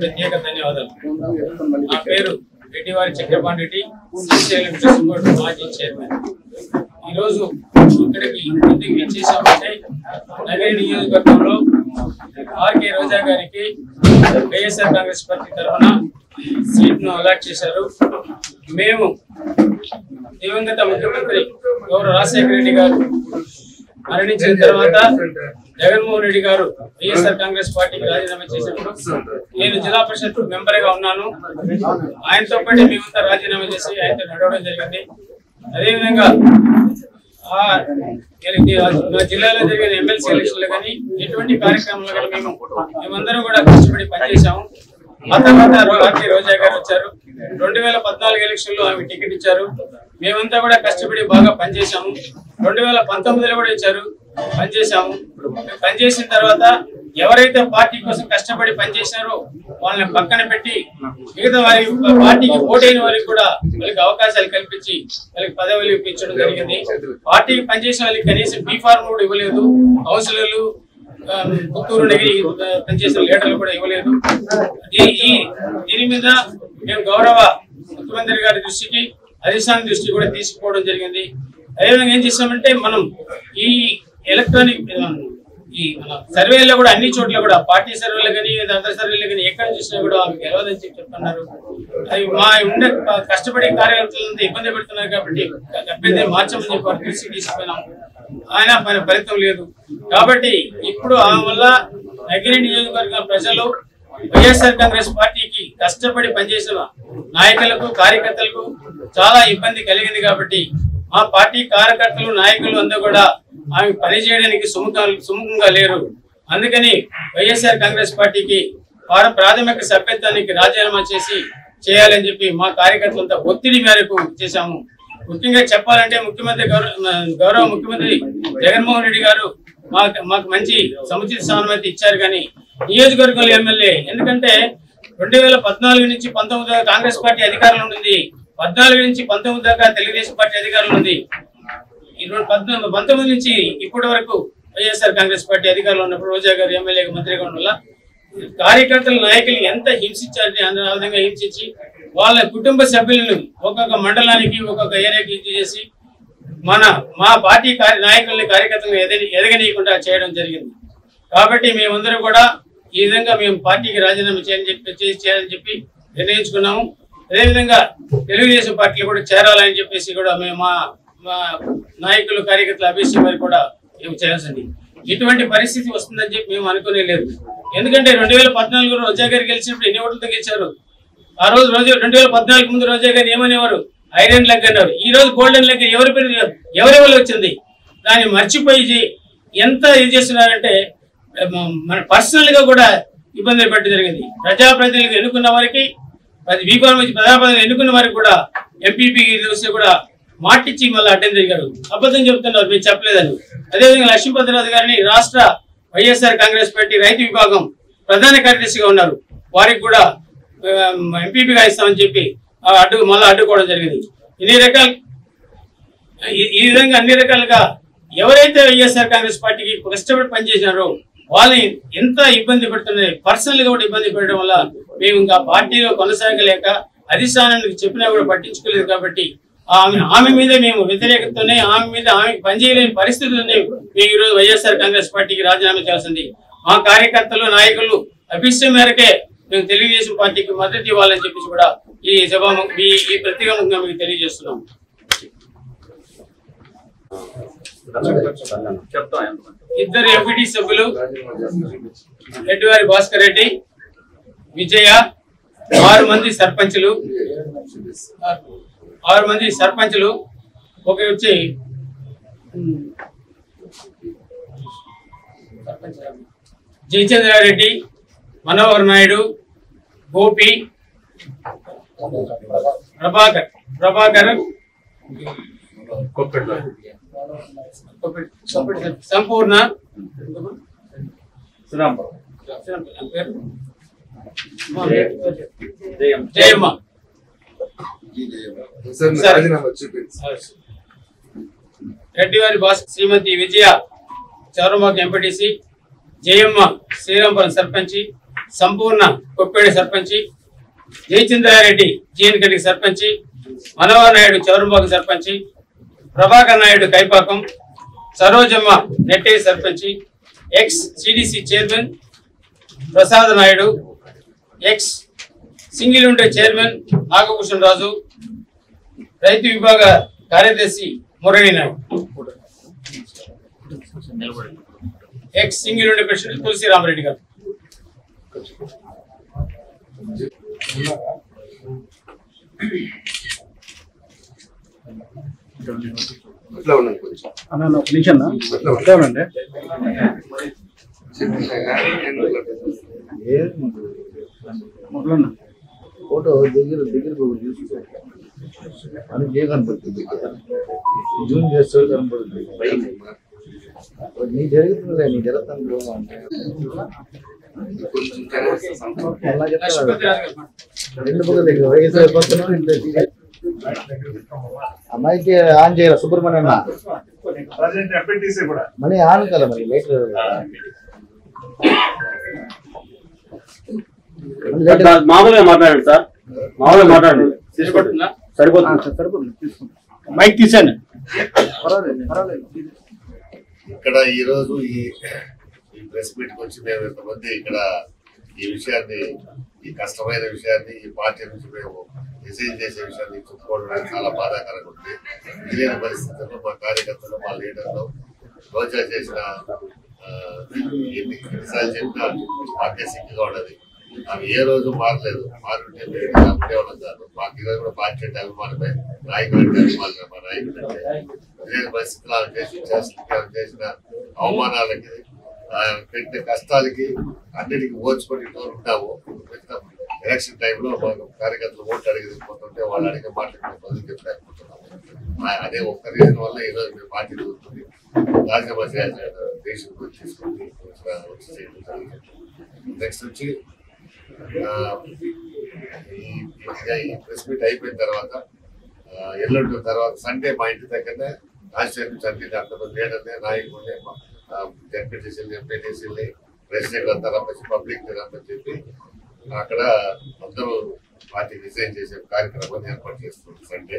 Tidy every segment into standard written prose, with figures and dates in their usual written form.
ప్రత్యేక ధన్యవాదాలు. నా పేరు రెడ్డివారి చక్రపాణి రెడ్డి, మాజీ చైర్మన్. ఈరోజు ఇక్కడికి ఎందుకు విచ్చేసామంటే నగరి నియోజకవర్గంలో ఆర్కే రోజా గారికి వైఎస్ఆర్ కాంగ్రెస్ పార్టీ తరఫున సీట్ను అలాట్ చేశారు. మేము దివంగత ముఖ్యమంత్రి గౌరవ రాజశేఖర రెడ్డి గారు మరణించిన తర్వాత జగన్మోహన్ రెడ్డి గారు వైఎస్ఆర్ కాంగ్రెస్ పార్టీకి రాజీనామా చేసినప్పుడు నేను జిల్లా పరిషత్ మెంబర్ గా ఉన్నాను. ఆయనతో పాటు మేమంతా రాజీనామా చేసి ఆయనతో నడవడం జరిగింది. అదేవిధంగా జిల్లాలో జరిగిన ఎమ్మెల్సీ ఎలక్షన్లు కానీ ఎటువంటి కార్యక్రమాలు కానీ మేమందరం కూడా కష్టపడి పనిచేశాము. ఆ తర్వాత ఆర్కే రోజా గారు వచ్చారు. 2014 ఎలక్షన్ లో ఆమె టికెట్ ఇచ్చారు. మేమంతా కూడా కష్టపడి బాగా పనిచేశాము. 2019లో కూడా ఇచ్చారు, పనిచేశాము. పనిచేసిన తర్వాత ఎవరైతే పార్టీ కోసం కష్టపడి పనిచేసినారో వాళ్ళని పక్కన పెట్టి మిగతా వారి పార్టీకి ఓటైన వారికి కూడా వాళ్ళకి అవకాశాలు కల్పించి వాళ్ళకి పదవులు ఇప్పించడం జరిగింది. పార్టీకి పనిచేసిన వాళ్ళకి కనీసం బీ ఫార్మ్ కూడా ఇవ్వలేదు. కౌన్సిలర్లు, పుత్తూరు నగిరి పనిచేసిన లీడర్లు కూడా ఇవ్వలేదు. దీని మీద మేము గౌరవ ముఖ్యమంత్రి గారి దృష్టికి, అధిష్టాన దృష్టి కూడా తీసుకుపోవడం జరిగింది. అదేవిధంగా ఏం చేసామంటే మనం ఈ ఎలక్ట్రానిక్ మన సర్వేలో కూడా అన్ని చోట్ల కూడా పార్టీ సర్వేలు కానీ అదర్ సర్వేలు కానీ ఎక్కడ చూసినా కూడా ఆమెకు గెలవదని చెప్తున్నారు. అది మా ఉండే కష్టపడే కార్యకర్తలంతా ఇబ్బంది పెడుతున్నారు కాబట్టి అభ్యర్థి మార్చమని చెప్పి వారి దృష్టికి తీసుకుపోయినాం. ఆయన ఫలితం లేదు. కాబట్టి ఇప్పుడు ఆమె వల్ల నగిరి నియోజకవర్గ ప్రజలు వైఎస్ఆర్ కాంగ్రెస్ పార్టీకి కష్టపడి పనిచేసిన నాయకులకు, కార్యకర్తలకు చాలా ఇబ్బంది కలిగింది. కాబట్టి మా పార్టీ కార్యకర్తలు, నాయకులు అందరూ కూడా ఆమె పనిచేయడానికి సుముఖంగా లేరు. అందుకని వైఎస్ఆర్ కాంగ్రెస్ పార్టీకి ప్రాథమిక సభ్యత్వానికి రాజీనామా చేయాలని చెప్పి మా కార్యకర్తలంతా ఒత్తిడి మేరకు చేశాము. ముఖ్యంగా చెప్పాలంటే గౌరవ ముఖ్యమంత్రి జగన్మోహన్ రెడ్డి గారు మాకు మంచి సముచిత స్థానం అయితే ఇచ్చారు. కానీ నియోజకవర్గంలో ఎమ్మెల్యే ఎందుకంటే 2014 నుంచి 19 దాకా కాంగ్రెస్ పార్టీ అధికారంలో ఉంది. 14 నుంచి 19 దాకా తెలుగుదేశం పార్టీ అధికారంలో ఉంది. 19 నుంచి ఇప్పటి వరకు వైఎస్ఆర్ కాంగ్రెస్ పార్టీ అధికారంలో ఉన్నప్పుడు రోజా గారు ఎమ్మెల్యేగా, మంత్రిగా ఉండడం వల్ల కార్యకర్తల, నాయకులు ఎంత హింసించారని ఆ విధంగా హింసించి వాళ్ళ కుటుంబ సభ్యులను ఒక్కొక్క మండలానికి, ఒక్కొక్క ఏరియాకి చేసి మా పార్టీ నాయకుల్ని, కార్యకర్తలను ఎదగనీయకుండా చేయడం జరిగింది. కాబట్టి మేమందరం కూడా ఈ విధంగా మేము పార్టీకి రాజీనామా చేయాలని చెప్పి నిర్ణయించుకున్నాము. అదేవిధంగా తెలుగుదేశం పార్టీలో కూడా చేరాలని చెప్పేసి కూడా మేము మా నాయకులు, కార్యకర్తలు అభిషేక్ వారికి కూడా మేము చేయాల్సింది. ఇటువంటి పరిస్థితి వస్తుందని చెప్పి మేము అనుకునే లేదు. ఎందుకంటే 2014 రోజా గారు గెలిచినప్పుడు ఎన్ని ఓట్లతో గెలిచారు? ఆ రోజు 2014 ముందు రోజా గారు ఏమనేవారు? ఐరన్ లెగ్ అన్నారు. ఈ రోజు గోల్డెన్ లెగ్ ఎవరి వల్ల వచ్చింది? దాన్ని మర్చిపోయి ఎంత ఇది చేస్తున్నారంటే మన పర్సనల్ గా కూడా ఇబ్బందులు పెట్టడం జరిగింది. ప్రజాప్రతినిధులకు ఎన్నుకున్న వారికి, ప్రజాప్రతినిధులు ఎన్నుకున్న వారికి కూడా ఎంపీపీ కూడా మాటిచ్చి మళ్ళీ అడ్డం జరిగారు. అబద్ధం చెప్తున్నారు, మీరు చెప్పలేదని. అదేవిధంగా లక్ష్మీపతిరాజు గారిని రాష్ట్ర వైఎస్ఆర్ కాంగ్రెస్ పార్టీ రైతు విభాగం ప్రధాన కార్యదర్శిగా ఉన్నారు. వారికి కూడా ఎంపీపీగా ఇస్తామని చెప్పి మళ్ళీ అడ్డుకోవడం జరిగింది. ఈ విధంగా అన్ని రకాలుగా ఎవరైతే వైఎస్ఆర్ కాంగ్రెస్ పార్టీకి కష్టపడి పనిచేసినారో వాళ్ళని ఎంత ఇబ్బంది పెడుతున్నాయి, పర్సనల్ గా కూడా ఇబ్బంది పెట్టడం వల్ల మేము ఇంకా పార్టీలో కొనసాగలేక అధిష్టానానికి చెప్పినా కూడా పట్టించుకోలేదు. కాబట్టి ఆమె మీద మేము వ్యతిరేకతతోనే, ఆమెకి పనిచేయలేని పరిస్థితుల్లోనే మేము ఈరోజు వైఎస్ఆర్ కాంగ్రెస్ పార్టీకి రాజీనామా చేయాల్సింది. మా కార్యకర్తలు, నాయకులు అభిష్టం మేరకే మేము తెలుగుదేశం పార్టీకి మద్దతు ఇవ్వాలని చెప్పేసి కూడా ఈ ప్రత్యేకంగా మీకు తెలియజేస్తున్నాం. ఇద్దరు ఎంపీటీ సభ్యులు రెడ్డివారి భాస్కర్ రెడ్డి, విజయ, 6 మంది సర్పంచులు, ఒక వచ్చి జయచంద్రారెడ్డి, మనోహర్ నాయుడు, గోపి, ప్రభాకర్, సంపూర్ణ, జయమ్మ. గడ్డివారి బాస్ శ్రీమతి విజయ చౌరమాక ఎంపీటీసీ, జయమ్మ శ్రీరాంపురం సర్పంచి, సంపూర్ణ కొప్పేడి సర్పంచి, జయచంద్రారెడ్డి జీఎన్ కడికి సర్పంచి, మనోహర్ నాయుడు చౌరంబాక సర్పంచి, ప్రభాకర్ నాయుడు కైపాకం, సరోజమ్మ నెట్టేరి సర్పంచి, ex CDC chairman Prasad Naidu, ex single window chairman Nagabhushan Raju, రైతు విభాగ కార్యదర్శి Murali Naidu, ex single window president Tulasiramareddy గారు. ఫోటో దగ్గర అని కనపడుతుంది, జూమ్ చేస్తే కనపడుతుంది. నీ జరుగుతుంది, నీ జరుగుతుంది రెండు పక్కల దగ్గర వయసు పక్కన అమ్మాయికి ఆన్ చేయాలి. సుబ్రహ్మణ్యం మనీ ఆన్ కదా, మరి లేట్ మామూలుగా మాట్లాడండి సార్, మామూలుగా మాట్లాడండి, సరిపోతుంది. మైక్ తీసాను. ఇక్కడ ఈ రోజు ఈ ప్రెస్ మీట్ కి వచ్చి మేము ఇంతమంది ఇక్కడ ఈ విషయాన్ని, ఈ కష్టమైన విషయాన్ని, ఈ పార్టీ నుంచి మేము రిజైన్ చేసే విషయాన్ని చెప్పుకోవడం చాలా బాధాకరంగా ఉంది. తెలియని పరిస్థితుల్లో మా కార్యకర్తలు, మా లీడర్లు రోజా చేసిన ఎన్నిసార్లు చెప్పినా మాకే సిగ్గుగా ఉన్నది. అవి ఏ రోజు మారలేదు. మారుంటే ఉండేవాళ్ళం కాదు. మాకు ఈరోజు కూడా పార్టీ అంటే అభిమానమే, నాయకుడు అంటే అభిమానమే. మా నాయకుడు అంటే తెలియని పరిస్థితులు ఆమె చేసిన అవమానాలకి, పెట్టిన కష్టాలకి అన్నిటికీ ఓర్చుకొని ఉంటాము. ఎలక్షన్ టైంలో మాకు కార్యకర్తలు ఓట్లు అడిగి పోతుంటే వాళ్ళు అడిగే మాటలు బదులు చెప్పలేకపోతున్నాము. అదే ఒక్క రీజన్ వల్ల ఈరోజు మేము పార్టీ జరుగుతుంది. రాజ్యసభ దేశం తీసుకుంది నెక్స్ట్ వచ్చి ఈ ప్రెస్ మీట్ అయిపోయిన తర్వాత ఎల్లుండి తర్వాత సండే మా ఇంటి దగ్గరనే రాజశేఖర్ చంద్రుడి అంతమంది లీడర్ని, నాయకుడిని, జడ్పీటీసీని, ఎంపీటీసీని, ప్రెసిడెంట్ అంతా రమ్మని, పబ్లిక్ రమ్మని చెప్పి అక్కడ అందరూ పార్టీ రిజైన్ చేసే కార్యక్రమాన్ని ఏర్పాటు చేస్తుంది సండే.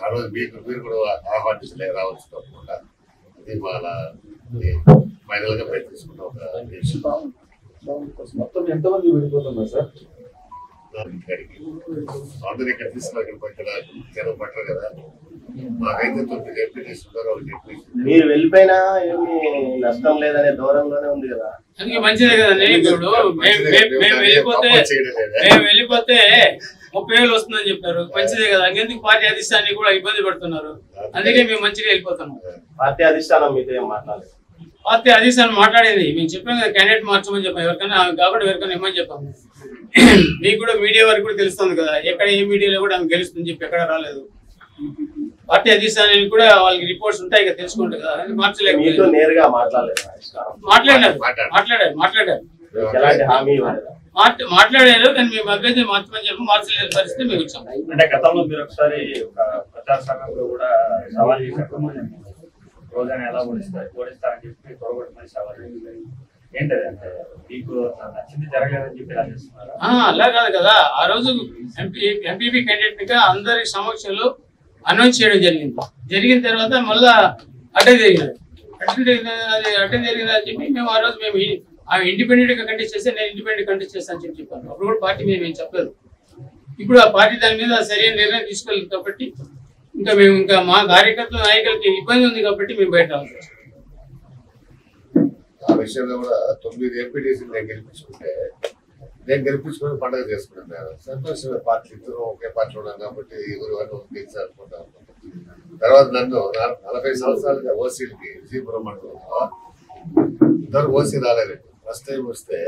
ఆ రోజు మీరు కూడా ఆహ్వానించలే రావచ్చు తప్పకుండా. ఇది మన ఫైనల్ గా బయట తీసుకున్న ఒక విషయం. మొత్తం ఎంతమంది విడిపోతున్నారు సార్? అందరూ ఇక్కడ తీసుకున్నారు. ఇక్కడ జనం పట్టరు కదా. మాకైతే 9 ఎంపీటీసీ ఉన్నారు. మీరు వెళ్ళిపోయినా ఏమి నష్టం లేదనే దూరంలోనే ఉంది కదా. మంచిదే కదండి. ఇప్పుడు మేము వెళ్ళిపోతే 30,000 వస్తుందని చెప్పారు. మంచిదే కదా. అందుకే పార్టీ అధిష్టానాన్ని కూడా ఇబ్బంది పడుతున్నారు. అందుకే మేము మంచిగా వెళ్ళిపోతున్నాం. పార్టీ అధిష్టానం మీతో ఏం మాట్లాడలేదు. పార్టీ అధిష్టానం మాట్లాడేది మేము చెప్పాం కదా, క్యాండిడేట్ మార్చమని చెప్పాం. ఎవరికైనా కాబట్టి ఎవరికైనా ఇవ్వమని చెప్పాము. మీకు కూడా మీడియా వరకు కూడా తెలుస్తుంది కదా, ఎక్కడ ఏ మీడియాలో కూడా ఆమె గెలుస్తుందని చెప్పి ఎక్కడ రాలేదు. పార్టీ అధిష్టానానికి కూడా వాళ్ళకి రిపోర్ట్స్ ఉంటాయి కదా, తెలుసుకుంటారు కదా. మార్చలేదు, నేరుగా మాట్లాడలేదు. మాట్లాడారు కానీ మేము అభ్యర్థి మార్చమని చెప్పి మార్చలేని పరిస్థితి మేము వచ్చాము. అంటే గతంలో మీరు ఒకసారి ఒక ప్రచార సమయంలో కూడా సవాల్ చేసినప్పుడు రోజాని ఎలా ఓడిస్తారని చెప్పి త్వరగొట్టమని సవాల్ చేస్తారు. ఏంటది అంటే మీకు నచ్చింది జరగలేదని చెప్పి ఇలా చేస్తున్నారు? అలా కాదు కదా. ఆ రోజు ఎంపీపీ క్యాండిడేట్ గా అందరి సమక్షంలో అనౌన్స్ చేయడం జరిగింది. జరిగిన తర్వాత మళ్ళా అడ్డం జరిగినది. అడ్డం జరిగిందని చెప్పి మేము ఆ రోజు మేము ఆమె ఇండిపెండెంట్ గా కంటెస్ట్ చేస్తే నేను ఇండిపెండెంట్ కంటెస్ట్ చేస్తాను అని చెప్పాను. అప్పుడు కూడా పార్టీ మేము ఏం చెప్పలేదు. ఇప్పుడు ఆ పార్టీ దాని మీద సరైన నిర్ణయం తీసుకోలేదు కాబట్టి ఇంకా మా కార్యకర్తల నాయకులకి ఇబ్బంది ఉంది కాబట్టి మేము బయట రావాలి. ఆ విషయంలో కూడా 9 ఎంపీటీసీ నేను గెలిపించుకుని పండుగ చేసుకున్నాను. సంతోషమే. పార్టీ ఇద్దరు ఒకే పార్టీలో ఉన్నాం కాబట్టి ఎవరు వాళ్ళు గెలిచారుకుంటాం. తర్వాత నన్ను 40 సంవత్సరాలుగా ఓసీలకి విజయపురం మండలంలో ఇద్దరు ఓసీ రాలేదు. ఫస్ట్ టైం వస్తే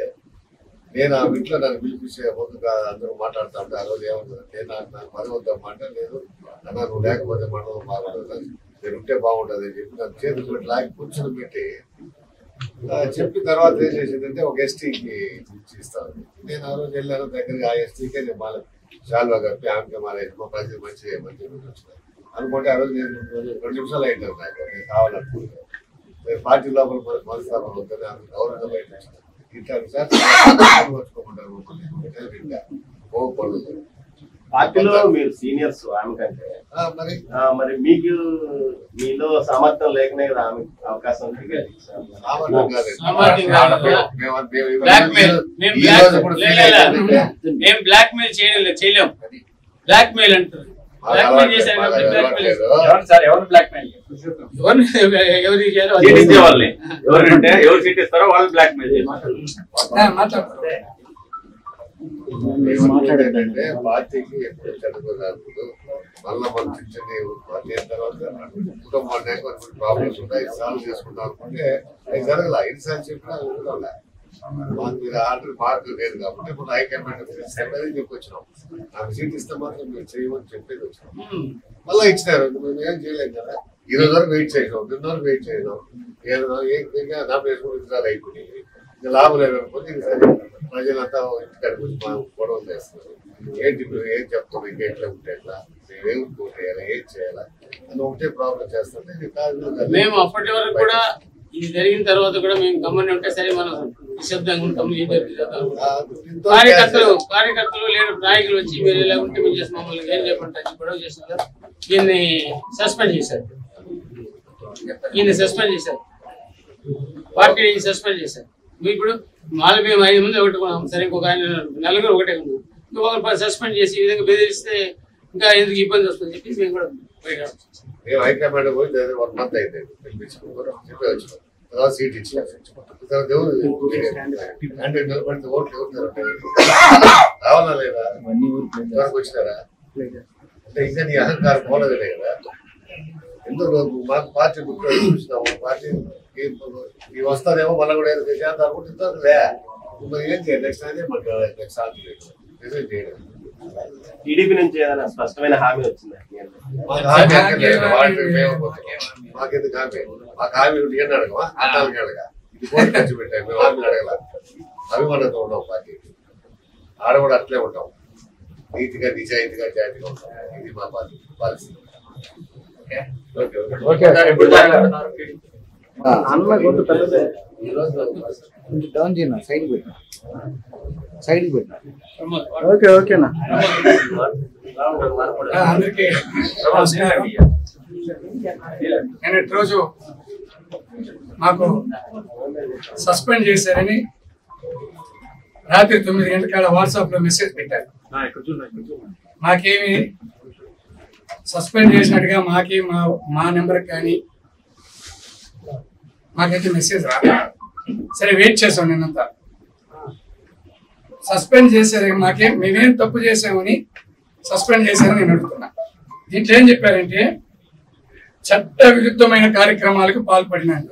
నేను ఆ ఇంట్లో నన్ను పిలిపించే ముందుగా అందరూ మాట్లాడుతూ ఉంటే ఆ రోజు ఏమవుతుందంటే నాకు మరొద్దాం అంటే లేదు అన్న, నువ్వు లేకపోతే మండలం బాగుంటుంది, నేను ఉంటే బాగుంటుంది అని చెప్పి నన్ను చేతులు పెట్టి లాగి కూర్చొని పెట్టి చెప్పిన తర్వాత ఏం చేసిందంటే ఒక ఎస్టీకి ఇస్తాను. నేను ఆ రోజు వెళ్ళాను దగ్గరగా. ఆ ఎస్టీకే నేను చాలా కప్పి ఆమెకి మా ప్రజలు మంచిగా వచ్చినాను. అనుకుంటే ఆ రోజు నేను 2 నిమిషాలు అయిపోయింది నాకు నేను కావాలనుకుంటే పార్టీ లోపల మనస్థానం అవుతుంది అందుకు గౌరవంగా బయట ఇట్లా వచ్చుకోమంటారు కోపడదు. పార్టీలో మీరు సీనియర్స్ ఆమె కంటే మరి మరి మీకు మీలో సామర్థ్యం లేకనే కదా ఆమె అవకాశం మేము బ్లాక్ మెయిల్ చేయలేం. బ్లాక్ మెయిల్ అంటారు. బ్లాక్ మెయిల్ చేశారు ఎవరు బ్లాక్ మెయిల్ ఎవరంటే ఎవరు సీట్ ఇస్తారో వాళ్ళు బ్లాక్ మెయిల్ ఏంటంటే పార్టీకి ఎప్పుడు చదువుకోలేదు మళ్ళీ మన పింఛని అయిన తర్వాత కుటుంబాన్ని కొన్ని ప్రాబ్లమ్స్ ఉంటాయి సాల్వ్ చేసుకుంటాం అనుకుంటే అది జరగల ఎన్నిసార్లు చెప్పినా మీరు ఆర్డర్ మార్క్ లేదు కాబట్టి ఇప్పుడు హైకమాండ్ చెప్పొచ్చినాం నాకు సీట్ ఇస్తే మాత్రం మీరు చేయమని చెప్పేది వచ్చినాం. మళ్ళీ ఇచ్చినారు మేము ఏం చేయలేం కదా. ఈ రోజు వరకు వెయిట్ చేసినాం, నిన్న వరకు వెయిట్ చేసినాం. ఏదైనా నామినేషన్ అయిపోయి లాభం లేదనుకోండి సరే ప్రజలంతా ఇంటికాడికి వచ్చి గొడవలు చేస్తున్నారు. ఏంటి మీరు ఏం చెప్తాం ఇంకా ఎట్లా ఉంటే ఎట్లా మేమేం చేయాలా ఏం చేయాలా అని ఒకటే ప్రాబ్లం చేస్తుంటే మేము అప్పటి వరకు కూడా ఇది జరిగిన తర్వాత కూడా మేము గమని ఉంటే సరే మనం నిశ్శబ్దంగా ఉంటాం. కార్యకర్తలు లేదా నాయకులు వచ్చి మీరు ఇలా ఉంటే మేము చేసి మమ్మల్ని ఏం చెప్పండి గొడవ చేస్తున్నారు. ఈయన్ని సస్పెండ్ చేశారు. పార్టీ సస్పెండ్ చేశారు. ఇప్పుడు 4 5 మంది ఒకటి సరే ఇంకొక ఆయన 4 ఒకటే ఉన్నాం. ఇంకొకరు సస్పెండ్ చేసి ఈ విధంగా బెదిరిస్తే ఇంకా ఎందుకు ఇబ్బంది వస్తుందని చెప్పి మేము కూడా మేము హైకమాండ్ పోయి 1 మంత్ అయితే చెప్పి వచ్చినాం. తర్వాత సీట్ ఇచ్చారు. అంటే నిలబడితే ఓట్లు రావాలా లేదా వరకు వచ్చినారా అంటే ఇంకా నీ అహంకారం పోలేదులే కదా. ఎందుకు మాకు పార్టీ బుక్ చూసినాము పార్టీ ఇవి వస్తాదేమో మళ్ళీ కూడా ఏదో చేద్దాం అనుకుంటుందా మరి ఏం చేయాలి నెక్స్ట్ అయితే మాకు నెక్స్ట్ రిజైన్ చేయడం. టీడీపీ నుంచి ఏదైనా స్పష్టమైన హామీ వచ్చిందా? మాకెందుకు హామీ? మాకు హామీ ఏం అడగమా? 4 ఏళ్ళగా ఇది కోటి ఖర్చు పెట్టాము మేము హామీ అడగల. అభిమానంతో ఉంటాం పార్టీకి. ఆడ కూడా అట్లే ఉంటాం. నీతిగా నిజాయితీగా జాతిగా ఉంటాం. ఇది మా పాలసీ. అన్న కొంత పెద్దదే డౌన్ చేయనా సైడ్ పెట్టినా ఓకే ఓకేనా. అందరికీ నమస్కారం. నిన్నటి రోజు మాకు సస్పెండ్ చేశారని రాత్రి 9 గంటల వాట్సాప్ లో మెసేజ్ పెట్టారు. మాకేమి సస్పెండ్ చేసినట్టుగా మా నెంబర్ కానీ మాకైతే మెసేజ్ రాలేదు. సరే వెయిట్ చేసాం నిన్నంతా. సస్పెండ్ చేశారు మేమేం తప్పు చేసామని సస్పెండ్ చేశారని నేను అడుగుతున్నా. దీంట్లో ఏం చెప్పారంటే చట్ట విరుద్ధమైన కార్యక్రమాలకు పాల్పడినాను.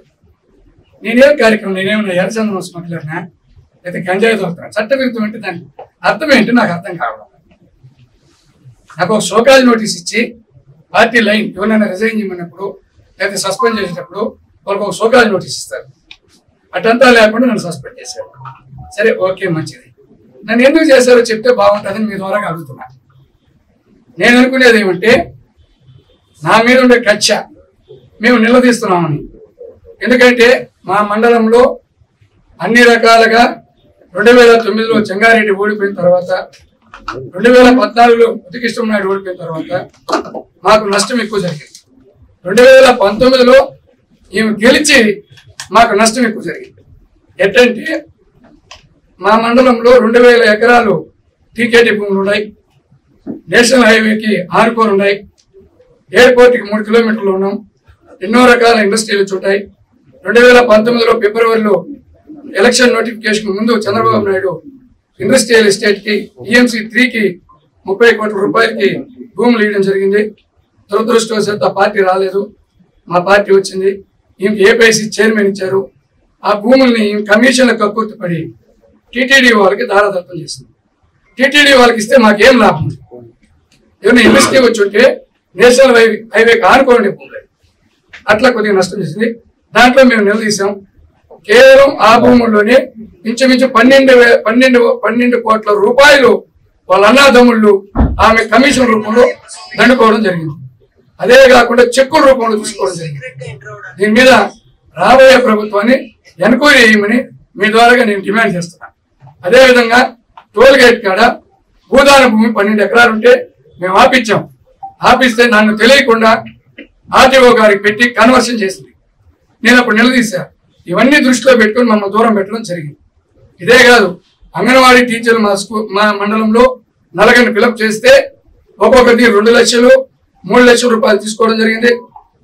నేనేం కార్యక్రమం నేనేమన్నా ఎర్రచందనం స్మగ్లర్నా లేదా గంజాయి దొరుకుతున్నా? చట్ట విరుద్ధం అంటే దాని అర్థం ఏంటి నాకు అర్థం కావడం. నాకు ఒక షోకాజ్ నోటీస్ ఇచ్చి పార్టీ లైన్ ఎవరైనా రిజైన్ చేయమన్నప్పుడు లేదా సస్పెండ్ చేసేటప్పుడు వాళ్ళకి ఒక షోకాజ్ నోటీస్ ఇస్తారు. అటంతా లేకుండా నన్ను సస్పెండ్ చేశారు. సరే ఓకే మంచిది. నన్ను ఎందుకు చేశారో చెప్తే బాగుంటుందని మీ ద్వారా అడుగుతున్నా. నేను అనుకునేది ఏమంటే నా మీద ఉండే కక్ష మేము నిలదీస్తున్నామని. ఎందుకంటే మా మండలంలో అన్ని రకాలుగా 2009లో చెంగారెడ్డి ఓడిపోయిన తర్వాత 2014లో ఉతికిష్టం నాయుడు ఓడిపోయిన తర్వాత మాకు నష్టం ఎక్కువ జరిగింది. 2019లో ఈమె గెలిచి మాకు నష్టం ఎక్కువ జరిగింది. ఎట్టంటే మా మండలంలో 2000 ఎకరాలు టీకేటీ భూములు ఉన్నాయి. నేషనల్ హైవేకి ఆనుకోని ఉన్నాయి. ఎయిర్పోర్ట్కి 3 కిలోమీటర్లు ఉన్నాం. ఎన్నో రకాల ఇండస్ట్రీలు ఉంటాయి. 2019లో ఫిబ్రవరిలో ఎలక్షన్ నోటిఫికేషన్ ముందు చంద్రబాబు నాయుడు ఇండస్ట్రియల్ ఎస్టేట్ కి EMC 3కి 30 కోట్ల రూపాయలకి భూములు ఇవ్వడం జరిగింది. దురదృష్టవశాత్తు ఆ పార్టీ రాలేదు. మా పార్టీ వచ్చింది. ఈమెకి ఏపీఐసి చైర్మన్ ఇచ్చారు. ఆ భూముల్ని కమిషన్లకు కక్కుర్తిపడి టీటీడీ వాళ్ళకి దారాదత్తం చేసింది. టీటీడీ వాళ్ళకి ఇస్తే మాకేం లాభం? ఏమైనా ఇండస్ట్రీ వచ్చి ఉంటే నేషనల్ హైవేకి ఆనుకోండి భూములు అట్లా కొద్దిగా నష్టం చేసింది. దాంట్లో మేము నిలదీశాం. కేవలం ఆ భూముల్లోనే ఇంచుమించు 12 కోట్ల రూపాయలు వాళ్ళ అన్నాదమ్ముళ్ళు ఆమె కమిషన్ రూపంలో దండుకోవడం జరిగింది. అదే కాకుండా చెక్కుల రూపంలో తీసుకోవడం జరిగింది. దీని మీద రాబోయే ప్రభుత్వాన్ని ఎన్క్వైరీ చేయమని మీ ద్వారాగా నేను డిమాండ్ చేస్తున్నాను. అదేవిధంగా టోల్ గేట్ కాడ భూదాన భూమి 12 ఎకరాలు ఉంటే మేము ఆపించాం. ఆపిస్తే నన్ను తెలియకుండా ఆర్టీఓ గారికి పెట్టి కన్వర్షన్ చేసింది. నేను అప్పుడు నిలదీశా. ఇవన్నీ దృష్టిలో పెట్టుకుని మమ్మల్ని దూరం పెట్టడం జరిగింది. ఇదే కాదు, అంగన్వాడీ టీచర్లు మా మండలంలో నలుగురిని ఫిలప్ చేస్తే ఒక్కొక్కటి 2 లక్షలు 3 లక్షల రూపాయలు తీసుకోవడం జరిగింది.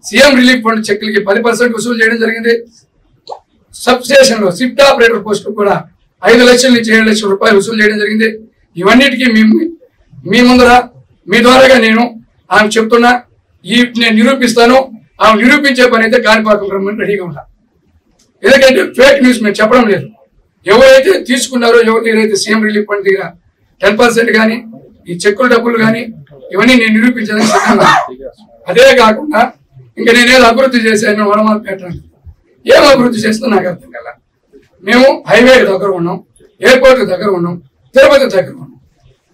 సీఎం రిలీఫ్ ఫండ్ చెక్లకి 10% వసూలు చేయడం జరిగింది. సబ్ స్టేషన్ లో షిఫ్ట్ ఆపరేటర్ పోస్టు కూడా 5 లక్షల నుంచి 7 లక్షల రూపాయలు వసూలు చేయడం జరిగింది. ఇవన్నిటికీ మీ ముందర మీ ద్వారాగా నేను ఆమె చెప్తున్నా, నేను నిరూపిస్తాను. ఆమె నిరూపించే పని అయితే కాణిపాకం రమ్మని రెడీగా ఉంటా. ఎందుకంటే ఫేక్ న్యూస్ మేము చెప్పడం లేదు. ఎవరైతే తీసుకున్నారో, ఎవరి దగ్గర అయితే సీఎం రిలీఫ్ ఫండ్ దగ్గర 10% కానీ ఈ చెక్కుల డబ్బులు కానీ ఇవన్నీ నేను నిరూపించడానికి సిద్ధంగా. అదే కాకుండా ఇంకా నేనేదో అభివృద్ధి చేశాను వనమాల పెట్టడానికి. ఏం అభివృద్ధి చేస్తుందో నాకు అర్థం కదా. మేము హైవే దగ్గర ఉన్నాం, ఎయిర్పోర్ట్ దగ్గర ఉన్నాం, తిరుపతి దగ్గర ఉన్నాం.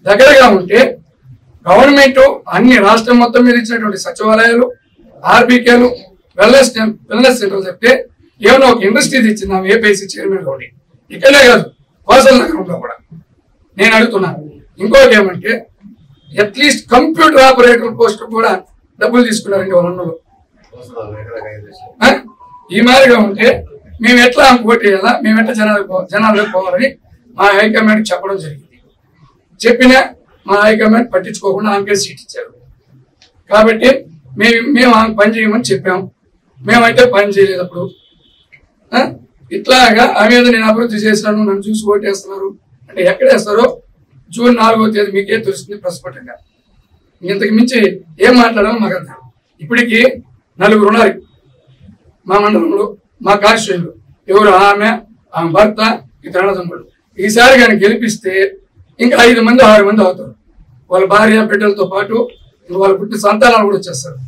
దగ్గరగా ఉంటే గవర్నమెంట్ అన్ని రాష్ట్రం మొత్తం మీద ఇచ్చినటువంటి సచివాలయాలు, ఆర్బీకేలు, వెల్నెస్ సెంటర్లు చెప్తే ఏమైనా ఒక ఇండస్ట్రీ ఇచ్చింది ఆమె ఏపీసీ చైర్మన్ కూడా. ఇక్కడే కాదు, కోసల నగరంలో కూడా నేను అడుగుతున్నాను. ఇంకోటి ఏమంటే అట్లీస్ట్ కంప్యూటర్ ఆపరేటర్ పోస్ట్ కూడా డబ్బులు తీసుకున్నారండి వాళ్ళ. ఈ మాదిరిగా ఉంటే మేము ఎట్లా ఓటు వేయాలా, మేము ఎట్లా జనాలకు పోవాలని మా హైకమాండ్ చెప్పడం జరిగింది. చెప్పినా మా హైకమాండ్ పట్టించుకోకుండా ఆమెకే సీట్ ఇచ్చారు. కాబట్టి మేము ఆమె పని చేయమని చెప్పాము. మేమైతే పని చేయలేదు. అప్పుడు ఇట్లాగా ఆమె మీద నేను అభివృద్ధి చేశాను, నన్ను చూసి ఓటేస్తున్నారు అంటే ఎక్కడ వేస్తారో జూన్ 4వ తేదీ మీకే తెలుస్తుంది ప్రస్ఫుటంగా. ఇంతకు మించి ఏం మాట్లాడాలో మాకు అర్థం. ఇప్పటికీ 4 ఉన్నారు మా మండలంలో, మా కాన్స్టిట్యూన్సీలో. ఎవరు? ఆమె భర్త, ఇతర అన్నదమ్ములు. ఈసారి కానీ గెలిపిస్తే ఇంకా 5 మంది 6 మంది అవుతారు. వాళ్ళ భార్య బిడ్డలతో పాటు వాళ్ళ పుట్టిన సంతానాలు కూడా వచ్చేస్తారు.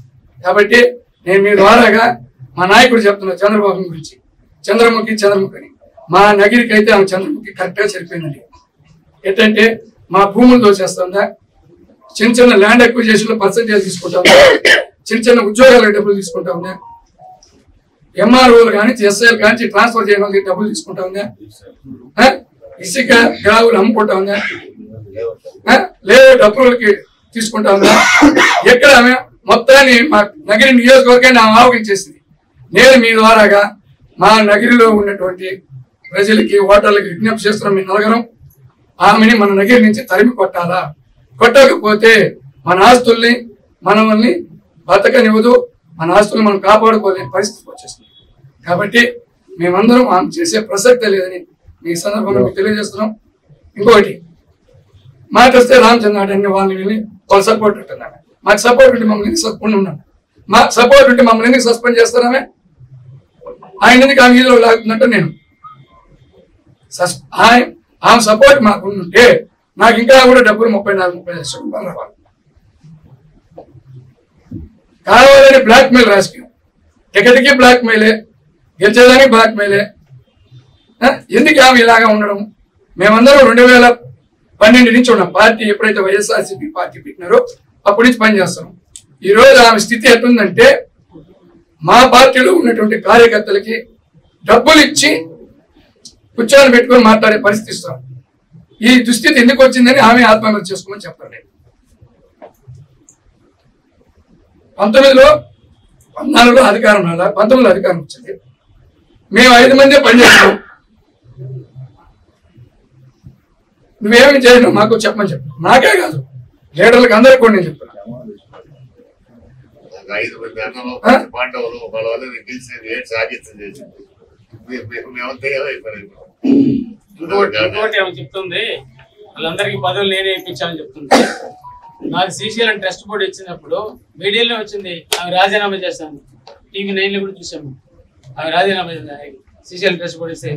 కాబట్టి నేను మీ ద్వారాగా మా నాయకుడు చెప్తున్నా చంద్రబాబు గురించి. చంద్రముఖి అని మా నగిరికి అయితే ఆమె చంద్రముఖి కరెక్ట్ గా సరిపోయిందండి. ఏంటంటే మా భూములు దోచేస్తుందా, చిన్న ల్యాండ్ అక్విజిషన్ లో పర్సెంటేజ్ తీసుకుంటా ఉందా, చిన్న ఉద్యోగాలకు డబ్బులు తీసుకుంటా ఉందా, ఎంఆర్ఓలు కానీ ఎస్ఐలు కానీ ట్రాన్స్ఫర్ చేయడం డబ్బులు తీసుకుంటా ఉందా, ఇసుక గ్రావులు అమ్ముకుంటా ఉందా, లేదు డబ్బులకి తీసుకుంటా ఉందా. ఎక్కడ ఆమె మొత్తాన్ని మా నగిరి నియోజకవర్గాన్ని ఆమె ఆవగించేసింది. నేను మీ ద్వారాగా మా నగిరిలో ఉన్నటువంటి ప్రజలకి, ఓటర్లకి విజ్ఞప్తి చేస్తున్నాం. మీ నలుగురం ఆమెని మన నగిరి నుంచి తరిమి కొట్టాలా. కొట్టకపోతే మన ఆస్తుల్ని మనల్ని బతకనివ్వదు, మన ఆస్తుల్ని మనం కాపాడుకోలేని పరిస్థితి వచ్చేస్తుంది. కాబట్టి మేమందరం ఆమె చేసే ప్రసక్తే లేదని మీ సందర్భంగా మీకు తెలియజేస్తున్నాం. ఇంకొకటి మాట వస్తే రామచంద్ర అన్ని వాళ్ళని వెళ్ళి వాళ్ళ సపోర్ట్ ఉంటున్నామే. మాకు సపోర్ట్ ఉంటే మమ్మల్ని ఎందుకు సస్పెండ్ ఉన్నాం? మా సపోర్ట్ ఉంటే మమ్మల్ని ఎందుకు సస్పెండ్ చేస్తున్నామే? ఆయన ఎందుకు ఆమె ఈదులో లాగుతున్నట్టు నేను ఆమె సపోర్ట్ మాకు ఉంటే నాకు ఇంకా కూడా డబ్బులు 34-30 లక్షల రూపాయలు రావాలి. కావాలని బ్లాక్ మెయిల్ రాజకీయం, టికెట్కి బ్లాక్ మెయిలే, గెలిచేదానికి బ్లాక్ మెయిలే. ఎందుకు ఆమె ఇలాగా ఉండడం? మేమందరం 2012 నుంచి ఉన్నాం. పార్టీ ఎప్పుడైతే వైఎస్ఆర్సీపీ పార్టీ పెట్టినారో అప్పటి నుంచి పనిచేస్తాం. ఈ రోజు ఆమె స్థితి ఎట్లుందంటే మా పార్టీలో ఉన్నటువంటి కార్యకర్తలకి డబ్బులు ఇచ్చి కూర్చొని పెట్టుకొని మాట్లాడే పరిస్థితి ఇస్తాం. ఈ దుస్థితి ఎందుకు వచ్చిందని ఆమె ఆత్మహత్య చేసుకోమని చెప్తాను నేను. 19లో 14లో అధికారం రాలా, 19లో అధికారం వచ్చింది. మేము 5 మంది పనిచేస్తాం. నువ్వేమి చేయను మాకు చెప్పమని చెప్పు. నాకే కాదు, లీడర్లకు అందరికీ కూడా నేను చెప్తున్నా. 5 మంది అన్నలో పాండవులు వాళ్ళ వల్ల గెలిచేది ఏం సాగిత్యం చేసింది. ఇంకోటి ఏమో చెప్తుంది, వాళ్ళందరికీ పదవులు నేనే ఇప్పించాలని చెప్తుంది. నాకు శ్రీశైలం ట్రస్ట్ బోర్డు ఇచ్చినప్పుడు మీడియాలో వచ్చింది ఆమె రాజీనామా చేస్తాను. టీవీ 9లో కూడా చూసాము ఆమె రాజీనామా చేస్తాను. శ్రీశైలం ట్రస్ట్ బోర్డు ఇస్తే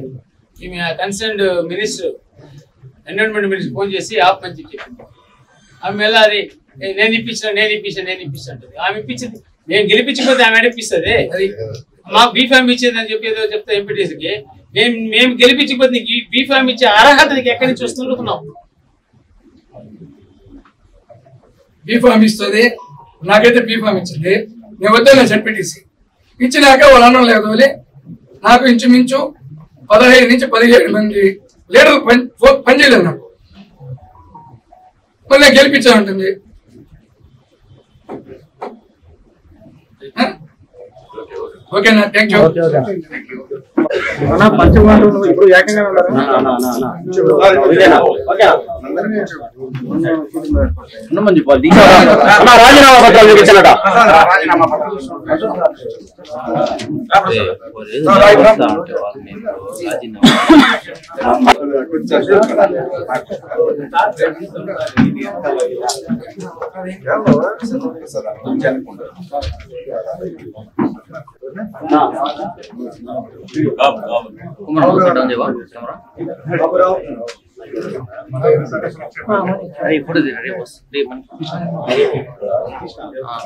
ఈమె concerned minister, environment minister phone చేసి ఆపమని చెప్పింది. ఆమె మీద అది నేను ఇప్పించాను అంటుంది. ఆమె ఇప్పించింది, నేను గెలిపించకపోతే ఆమె ఇప్పిస్తుంది. మాకు బీఫామ్ ఇచ్చేది అని చెప్పి ఏదో చెప్తా ఎంపీటీసీకి. మేము గెలిపించకపోతే నీకు బీఫామ్ ఇచ్చే అర్హత నీకు ఎక్కడి నుంచి వస్తున్నావు? బీఫామ్ ఇస్తుంది, నాకైతే బీఫామ్ ఇచ్చింది, నేను వద్దని చెప్పేసి ఇచ్చినాక వాళ్ళ అన్నం లేదు నాకు ఇంచుమించు 15 నుంచి 17 మంది లీడర్లు పనిచేయలేదు నాకు. మళ్ళీ నేను గెలిపించా ఉంటుంది. ఓకేనా? Thank you. పంచకుమారులు ఇప్పుడు ఏకంగా ఉన్నారు. రాజీనామా పత్రాలు చూపించాలట. ఇప్పుడు